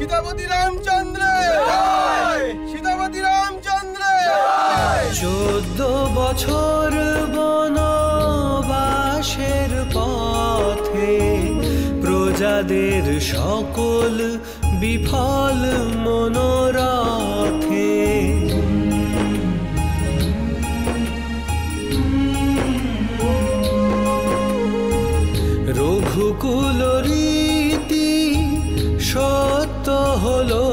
সীতাপতি রামচন্দ্র, সীতাপতি রামচন্দ্র। 14 বছর বনবাসের পথে প্রজাদের সকল বিফল মনোরথে রঘুকুল রীতি সত্য হলো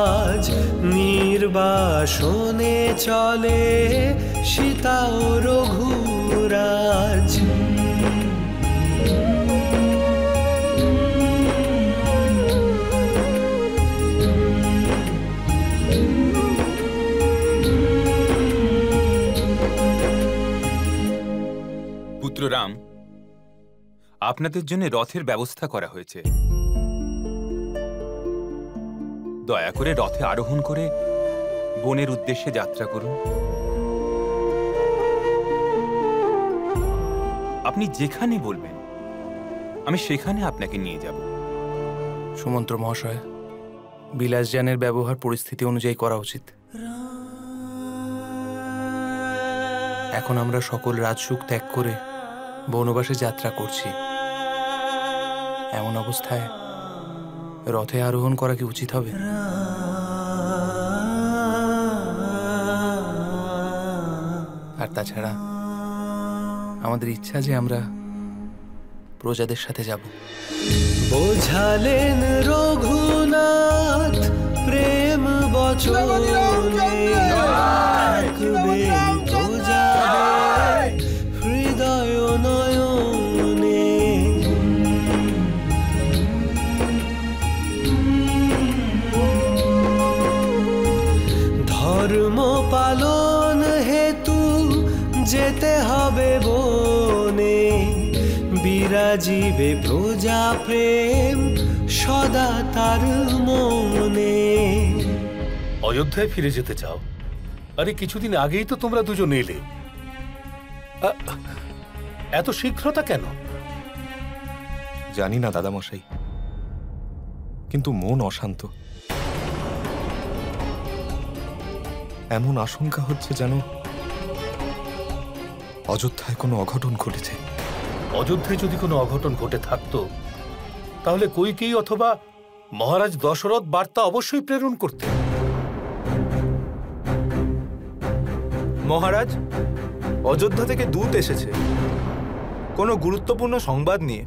আজ, নির্বাসনে চলে সীতা ও রঘুরাজ। পুত্র রাম, আপনাদের জন্য রথের ব্যবস্থা করা হয়েছে। দয়া করে রথে আরোহণ করে বনের উদ্দেশ্যে যাত্রা করুন। আপনি যেখানে বলবেন আমি সেখানে আপনাকে নিয়ে যাব। সুমন্ত্র মহাশয়, বিলাসযানের ব্যবহার পরিস্থিতি অনুযায়ী করা উচিত। এখন আমরা সকল রাজসুখ ত্যাগ করে বনবাসে যাত্রা করছি। এমন অবস্থায় রথে আরোহণ করা কি উচিত হবে? আর তাছাড়া আমাদের ইচ্ছা যে আমরা প্রজাদের সাথে যাব। বোঝালেন রঘুনাথ প্রেম বচনে, হৃদয় নয়নে। ধর্ম পালন হেতু যেতে হবে বনে, বিরাজিবে প্রজা প্রেম সদা তার মনে। অযোধ্যায় ফিরে যেতে চাও? আরে কিছুদিন আগেই তো তোমরা দুজন এলে, এত শীঘ্রতা কেন? জানি না দাদামশাই, কিন্তু মন অশান্ত। এমন আশঙ্কা হচ্ছে যেন অযোধ্যায় কোনো অঘটন ঘটেছে। অযোধ্যায় যদি কোনো অঘটন ঘটে থাকতো তাহলে কইকেয়ী অথবা মহারাজ দশরথ বার্তা অবশ্যই প্রেরণ করতেন। মহারাজ, অযোধ্যা থেকে দূত এসেছে কোনো গুরুত্বপূর্ণ সংবাদ নিয়ে।